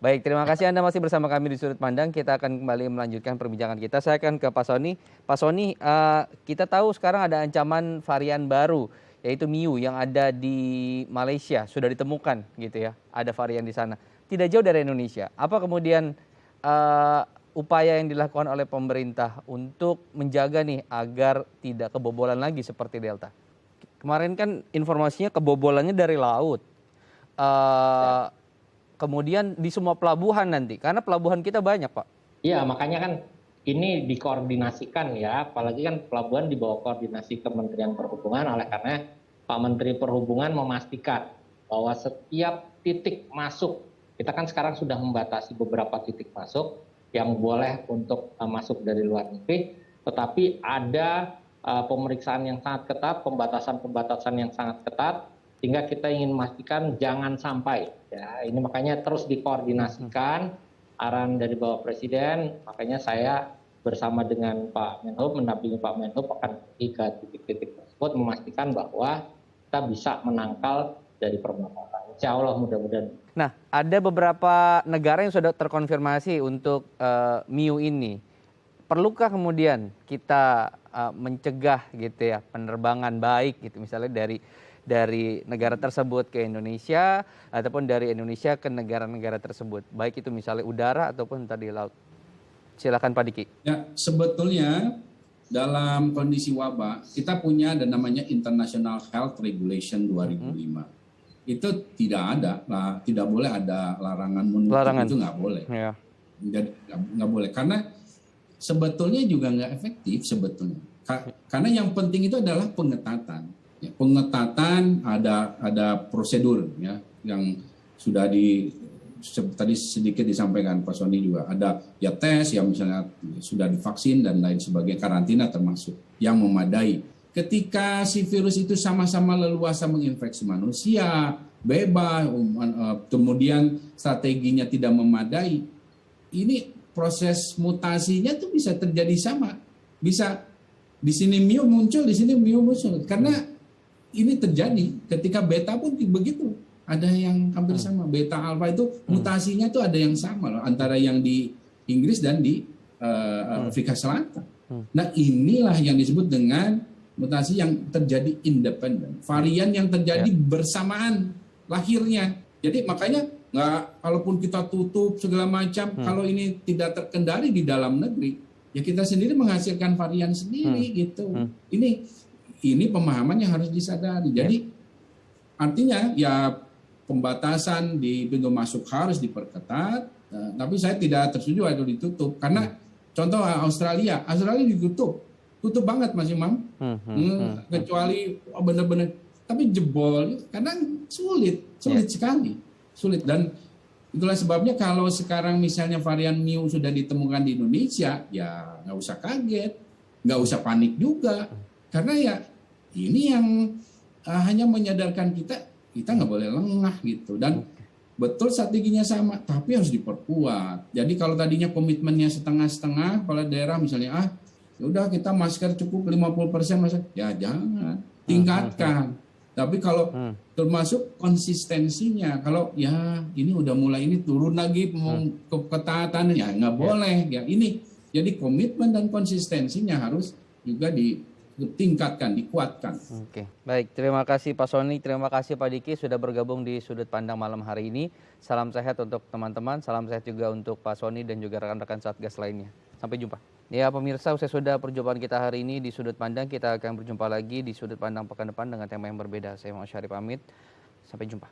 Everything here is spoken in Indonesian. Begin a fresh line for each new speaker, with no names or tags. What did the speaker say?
Baik, terima kasih Anda masih bersama kami di Sudut Pandang. Kita akan kembali melanjutkan perbincangan kita. Saya akan ke Pak Sony. Pak Sony, kita tahu sekarang ada ancaman varian baru, yaitu Miu yang ada di Malaysia. Sudah ditemukan gitu ya, ada varian di sana. Tidak jauh dari Indonesia. Apa kemudian upaya yang dilakukan oleh pemerintah untuk menjaga nih agar tidak kebobolan lagi seperti Delta? Kemarin kan informasinya kebobolannya dari laut.
Ya.
Eh, Kemudian di semua pelabuhan nanti, karena pelabuhan kita banyak, Pak.
Iya, makanya kan ini dikoordinasikan ya, apalagi kan pelabuhan di bawah koordinasi Kementerian Perhubungan, oleh karena Pak Menteri Perhubungan memastikan bahwa setiap titik masuk, kita kan sekarang sudah membatasi beberapa titik masuk yang boleh untuk masuk dari luar negeri, tetapi ada pemeriksaan yang sangat ketat, pembatasan-pembatasan yang sangat ketat, sehingga kita ingin memastikan jangan sampai. Ya, ini makanya terus dikoordinasikan arahan dari Bapak Presiden, makanya saya bersama dengan Pak Menhub, mendampingi Pak Menhub akan pergi ke titik-titik tersebut, memastikan bahwa kita bisa menangkal dari permasalahan. Insya Allah mudah-mudahan.
Nah, ada beberapa negara yang sudah terkonfirmasi untuk Miu ini. Perlukah kemudian kita mencegah gitu ya penerbangan baik gitu, misalnya dari negara tersebut ke Indonesia ataupun dari Indonesia ke negara-negara tersebut, baik itu misalnya udara ataupun tadi laut. Silakan Pak Diki.
Ya, sebetulnya dalam kondisi wabah kita punya ada namanya International Health Regulation 2005. Itu tidak ada, tidak boleh ada larangan menutup, itu nggak boleh.
Ya.
Jadi nggak boleh karena sebetulnya juga nggak efektif sebetulnya. Karena yang penting itu adalah pengetatan. Ya, pengetatan ada prosedur ya yang sudah tadi sedikit disampaikan Pak Sony juga ada ya tes yang misalnya sudah divaksin dan lain sebagainya, karantina termasuk yang memadai. Ketika si virus itu sama-sama leluasa menginfeksi manusia, bebas, kemudian strateginya tidak memadai, ini proses mutasinya tuh bisa terjadi sama. Bisa di sini Miu muncul, di sini Miu muncul. Karena ini terjadi ketika beta pun begitu. Ada yang hampir sama. Beta alpha itu mutasinya tuh ada yang sama loh, antara yang di Inggris dan di Afrika Selatan. Nah, inilah yang disebut dengan mutasi yang terjadi independen, varian yang terjadi bersamaan lahirnya. Jadi makanya kalaupun kita tutup segala macam, kalau ini tidak terkendali di dalam negeri, ya kita sendiri menghasilkan varian sendiri gitu. Ini pemahaman yang harus disadari. Jadi artinya ya pembatasan di pintu masuk harus diperketat, tapi saya tidak tersetuju itu ditutup karena contoh Australia tutup banget Mas Imam, kecuali benar-benar, tapi jebol karena sulit sekali, sulit. Dan itulah sebabnya kalau sekarang misalnya varian Miu sudah ditemukan di Indonesia, ya nggak usah kaget, nggak usah panik juga, karena ya ini yang hanya menyadarkan kita nggak boleh lengah gitu. Dan betul strateginya sama, tapi harus diperkuat. Jadi kalau tadinya komitmennya setengah-setengah, kepala daerah misalnya udah kita masker cukup 50% masker, ya jangan, tingkatkan. Tapi kalau termasuk konsistensinya, kalau ya ini udah mulai ini turun lagi ketaatan, ya nggak boleh. Ya ini jadi komitmen dan konsistensinya harus juga ditingkatkan, dikuatkan.
Oke, baik. Terima kasih Pak Sony, terima kasih Pak Diki sudah bergabung di Sudut Pandang malam hari ini. Salam sehat untuk teman-teman, salam sehat juga untuk Pak Sony dan juga rekan-rekan Satgas lainnya. Sampai jumpa. Ya pemirsa, usai sudah perjumpaan kita hari ini di Sudut Pandang, kita akan berjumpa lagi di Sudut Pandang pekan depan dengan tema yang berbeda. Saya Muhammad Syarif pamit, sampai jumpa.